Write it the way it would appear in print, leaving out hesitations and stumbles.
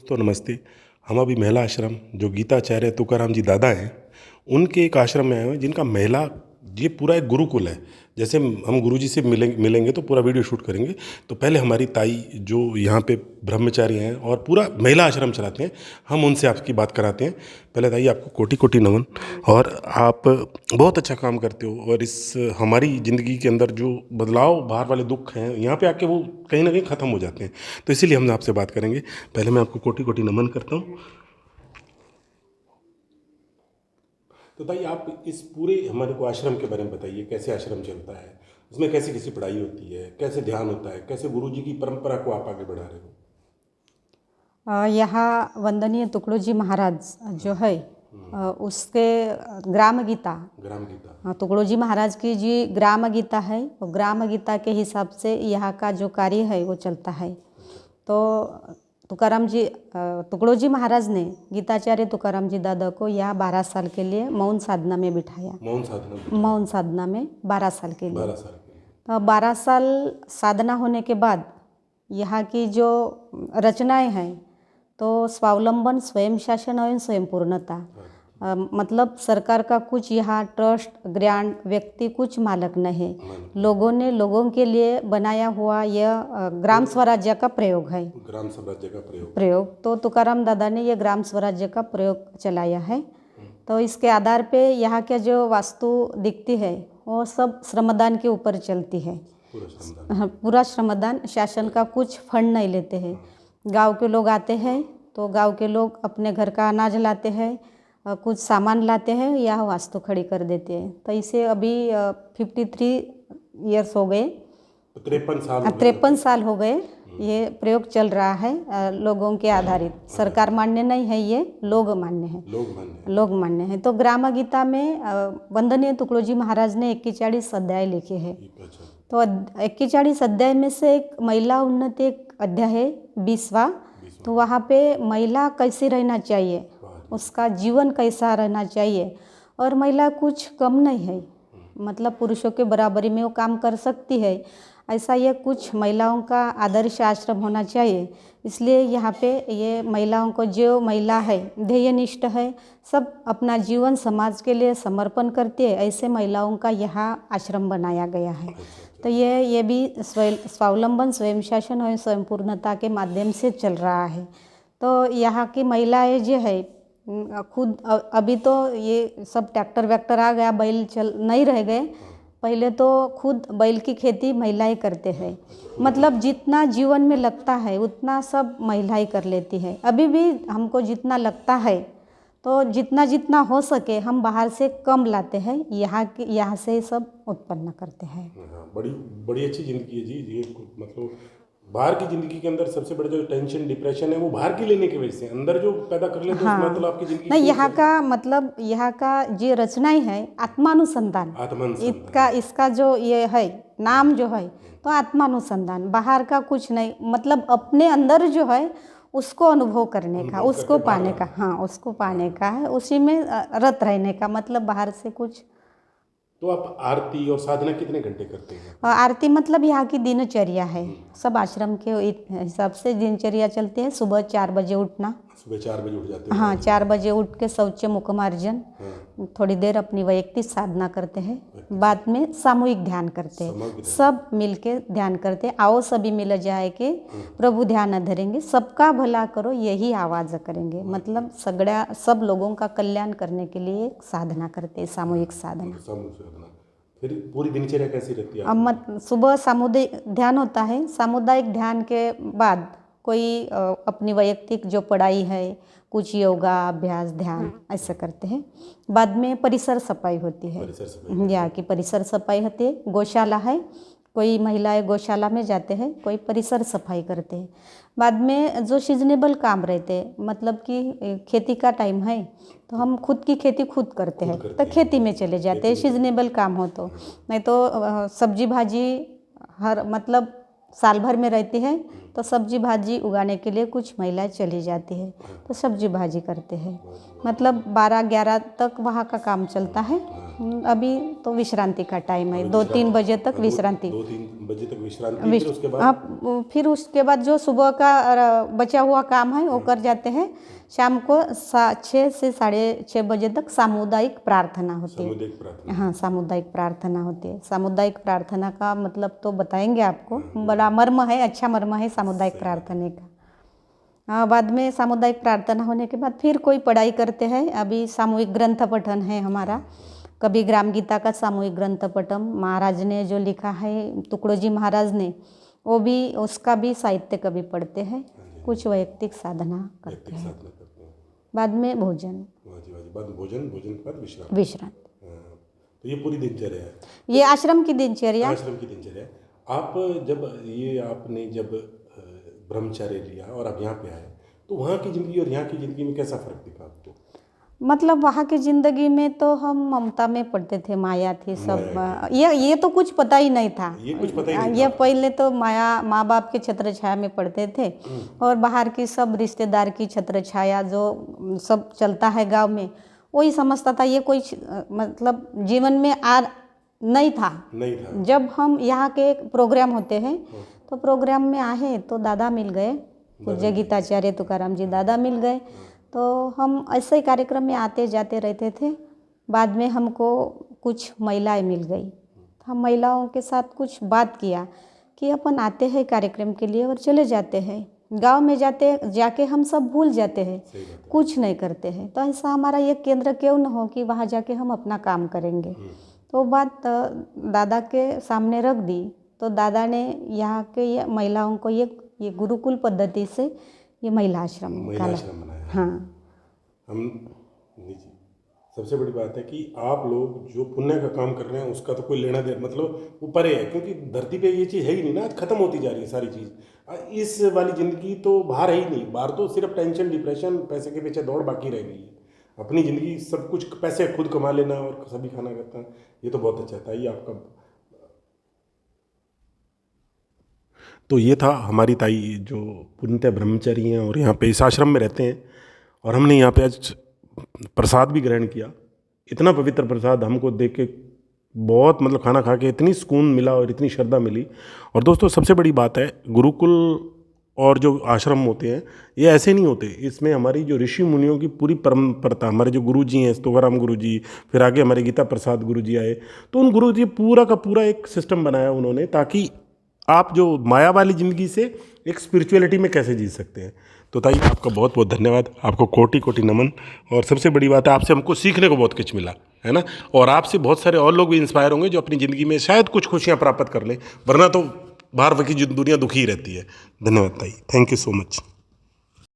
तो नमस्ते। हम अभी महिला आश्रम जो गीताचार्य तुकाराम जी दादा हैं उनके एक आश्रम में आए हुए हैं जिनका महिला ये पूरा एक गुरुकुल है। जैसे हम गुरुजी से मिलेंगे तो पूरा वीडियो शूट करेंगे। तो पहले हमारी ताई जो यहाँ पे ब्रह्मचारी हैं और पूरा महिला आश्रम चलाते हैं, हम उनसे आपकी बात कराते हैं। पहले ताई आपको कोटि कोटि नमन। और आप बहुत अच्छा काम करते हो और इस हमारी ज़िंदगी के अंदर जो बदलाव बाहर वाले दुख हैं यहाँ पे आके वो कहीं ना कहीं ख़त्म हो जाते हैं। तो इसीलिए हम आपसे बात करेंगे। पहले मैं आपको कोटि कोटि नमन करता हूँ। तो भाई आप इस पूरे हमारे को आश्रम के बारे में बताइए, कैसे आश्रम चलता है, इसमें कैसी कैसी पढ़ाई होती है, कैसे ध्यान होता है, कैसे गुरुजी की परंपरा को आप आगे बढ़ा रहे हो। यहाँ वंदनीय तुकडो जी महाराज जो है उसके ग्राम गीता ग्राम गीता हाँ, तुकडो जी महाराज की जी ग्राम गीता है। और ग्राम गीता के हिसाब से यहाँ का जो कार्य है वो चलता है। तो तुकाराम जी तुकडो जी महाराज ने गीताचार्य तुकाराम जी दादा को यहाँ 12 साल के लिए मौन साधना में बिठाया। मौन साधना में 12 साल के लिए। 12 साल के लिए। तो 12 साल साधना होने के बाद यहाँ की जो रचनाएं हैं तो स्वावलंबन, स्वयं शासन और स्वयं पूर्णता। मतलब सरकार का कुछ यहाँ ट्रस्ट ग्रांट व्यक्ति कुछ मालक नहीं है। लोगों ने लोगों के लिए बनाया हुआ यह ग्राम स्वराज्य का प्रयोग है। ग्राम स्वराज्य का प्रयोग तो तुकाराम दादा ने यह ग्राम स्वराज्य का प्रयोग चलाया है। तो इसके आधार पे यहाँ के जो वास्तु दिखती है वो सब श्रमदान के ऊपर चलती है। पूरा श्रमदान, शासन का कुछ फंड नहीं लेते हैं। गांव के लोग आते हैं तो गांव के लोग अपने घर का अनाज लाते हैं, कुछ सामान लाते हैं, यह वास्तु खड़ी कर देते हैं। तो इसे अभी 53 ईयर्स हो गए, 53 साल हो गए ये प्रयोग चल रहा है। लोगों के आधारित, सरकार मान्य नहीं है, ये लोग मान्य है। लोग मान्य है। तो ग्राम गीता में वंदनीय तुकडो जी महाराज ने 41 अध्याय लिखे हैं। तो 41 अध्याय में से एक महिला उन्नति एक अध्याय है 20वां। तो वहाँ पे महिला कैसे रहना चाहिए, उसका जीवन कैसा रहना चाहिए। और महिला कुछ कम नहीं है, मतलब पुरुषों के बराबरी में वो काम कर सकती है, ऐसा ये कुछ महिलाओं का आदर्श आश्रम होना चाहिए। इसलिए यहाँ पे ये महिलाओं को, जो महिला है ध्येयनिष्ठ है, सब अपना जीवन समाज के लिए समर्पण करती है, ऐसे महिलाओं का यहाँ आश्रम बनाया गया है। तो ये भी स्वावलंबन, स्वयं शासन और स्वयं पूर्णता के माध्यम से चल रहा है। तो यहाँ की महिलाएं जो है खुद, अभी तो ये सब ट्रैक्टर वैक्टर आ गया, बैल चल नहीं रह गए। पहले तो खुद बैल की खेती महिलाएं करते हैं, मतलब जितना जीवन में लगता है उतना सब महिलाएं कर लेती है। अभी भी हमको जितना लगता है तो जितना जितना हो सके हम बाहर से कम लाते हैं, यहाँ से सब उत्पन्न करते हैं। बड़ी अच्छी ज़िंदगी है जी। ये मतलब बाहर की ज़िंदगी के अंदर सबसे बड़ा जो टेंशन डिप्रेशन है वो बाहर की लेने की वजह से, अंदर जो पैदा कर लेते हैं मतलब आपकी ज़िंदगी नहीं, यहाँ का मतलब यहाँ का जो रचनाएं है आत्मानुसंधान। इसका जो ये है नाम जो है तो आत्मानुसंधान, बाहर का कुछ नहीं, मतलब अपने अंदर जो है उसको अनुभव करने का, उसको पाने का। हाँ, उसको पाने का है, उसी में रत रहने का, मतलब बाहर से कुछ। तो आप आरती और साधना कितने घंटे करते हैं? आरती मतलब यहाँ की दिनचर्या है, सब आश्रम के हिसाब से दिनचर्या चलती है। सुबह 4 बजे उठना, सुबह 4 बजे उठ जाते हैं? हाँ, 4 बजे उठ के शौच मुखमार्जन, थोड़ी देर अपनी वैयक्तिक साधना करते हैं, बाद में सामूहिक ध्यान करते हैं, सब मिलके ध्यान करते हैं। आओ सभी मिल जाए के प्रभु ध्यान धरेंगे, सबका भला करो यही आवाज़ करेंगे, मतलब सब लोगों का कल्याण करने के लिए साधना करते हैं, सामूहिक साधना। फिर पूरी दिनचर्या कैसी रहती है? सुबह सामुदायिक ध्यान होता है, सामुदायिक ध्यान के बाद कोई अपनी वैयक्तिक जो पढ़ाई है, कुछ योगा अभ्यास ध्यान ऐसा करते हैं। बाद में परिसर सफाई होती है, यहाँ की परिसर सफाई होती है। गौशाला है, कोई महिलाएं गौशाला में जाते हैं, कोई परिसर सफाई करते हैं। बाद में जो सीजनेबल काम रहते हैं, मतलब कि खेती का टाइम है तो हम खुद की खेती खुद करते हैं, तो खेती में चले जाते हैं सीजनेबल काम हो तो। नहीं तो सब्जी भाजी हर मतलब साल भर में रहती है, तो सब्जी भाजी उगाने के लिए कुछ महिलाएं चली जाती है, तो सब्जी भाजी करते हैं। मतलब 12-11 तक वहाँ का काम चलता है। अभी तो विश्रांति का टाइम है, 2-3 बजे तक विश्रांति। 2-3 बजे तक विश्रांति, फिर उसके बाद फिर उसके बाद जो सुबह का बचा हुआ काम है वो कर जाते हैं। शाम को 6 से 6:30 बजे तक सामुदायिक प्रार्थना होती है। सामुदायिक प्रार्थना। हाँ, सामुदायिक प्रार्थना होती है। सामुदायिक प्रार्थना का मतलब तो बताएंगे आपको, बड़ा मर्म है, अच्छा मर्म है सामुदायिक प्रार्थना का। बाद में सामुदायिक प्रार्थना होने के बाद फिर कोई पढ़ाई करते हैं। अभी सामूहिक ग्रंथ पठन है हमारा, कभी ग्राम गीता का सामूहिक ग्रंथ पठन महाराज ने जो लिखा है, तुकडोजी महाराज ने, वो भी, उसका भी साहित्य कभी पढ़ते हैं। कुछ वैयक्तिक साधना करते हैं। बाद में भोजन, बाद भोजन के बाद विश्रांति। तो ये पूरी दिनचर्या है, ये आश्रम की दिनचर्या। आश्रम की दिनचर्या। आप आपने जब ब्रह्मचर्य लिया और आप यहाँ पे आए, तो वहाँ की ज़िंदगी और यहाँ की ज़िंदगी में कैसा फ़र्क दिखा आपको? मतलब वहाँ की ज़िंदगी में तो हम ममता में पढ़ते थे, माया थी सब। ये तो कुछ पता ही नहीं था। ये कुछ पता ही नहीं ये पहले तो माया, माँ बाप के छत्र छाया में पढ़ते थे, और बाहर की सब रिश्तेदार की छत्र छाया जो सब चलता है गांव में, वही समझता था। ये कोई मतलब जीवन में नहीं था। जब हम यहाँ के प्रोग्राम होते हैं, तो प्रोग्राम में आए तो दादा मिल गए, पूज्य गीताचार्य तुकाराम जी दादा मिल गए। तो हम ऐसे ही कार्यक्रम में आते जाते रहते थे। बाद में हमको कुछ महिलाएं मिल गई, हम महिलाओं के साथ कुछ बात किया कि अपन आते हैं कार्यक्रम के लिए और चले जाते हैं, गांव में जाके हम सब भूल जाते हैं, कुछ नहीं करते हैं। तो ऐसा हमारा ये केंद्र क्यों न हो कि वहाँ जाके हम अपना काम करेंगे। तो बात दादा के सामने रख दी, तो दादा ने यहाँ के महिलाओं को ये गुरुकुल पद्धति से ये महिला आश्रम बनाया। हाँ, सबसे बड़ी बात है कि आप लोग जो पुण्य का काम कर रहे हैं उसका तो कोई लेना देना, मतलब वो परे है, क्योंकि धरती पे ये चीज़ है ही नहीं ना, आज खत्म होती जा रही है सारी चीज़। इस वाली ज़िंदगी तो बाहर है ही नहीं, बाहर तो सिर्फ टेंशन, डिप्रेशन, पैसे के पीछे दौड़ बाकी रह गई है। अपनी ज़िंदगी सब कुछ पैसे खुद कमा लेना और सभी खाना करता है, ये तो बहुत अच्छा था। ये आपका, तो ये था हमारी ताई जो पूर्णतः ब्रह्मचारी हैं और यहाँ पे इस आश्रम में रहते हैं। और हमने यहाँ पे आज प्रसाद भी ग्रहण किया। इतना पवित्र प्रसाद हमको देख के बहुत, मतलब खाना खा के इतनी सुकून मिला और इतनी श्रद्धा मिली। और दोस्तों सबसे बड़ी बात है, गुरुकुल और जो आश्रम होते हैं ये ऐसे नहीं होते, इसमें हमारी जो ऋषि मुनियों की पूरी परंपरा, हमारे जो गुरु जी हैं, तुकाराम गुरु जी, फिर आगे हमारे गीता प्रसाद गुरु जी आए, तो उन गुरु जी पूरा का पूरा एक सिस्टम बनाया उन्होंने, ताकि आप जो माया वाली ज़िंदगी से एक स्पिरिचुअलिटी में कैसे जी सकते हैं। तो ताई आपका बहुत बहुत धन्यवाद, आपको कोटि कोटि नमन। और सबसे बड़ी बात है, आपसे हमको सीखने को बहुत कुछ मिला है ना, और आपसे बहुत सारे और लोग भी इंस्पायर होंगे जो अपनी ज़िंदगी में शायद कुछ खुशियाँ प्राप्त कर लें, वरना तो बाहर की दुनिया दुखी रहती है। धन्यवाद ताई, थैंक यू सो मच।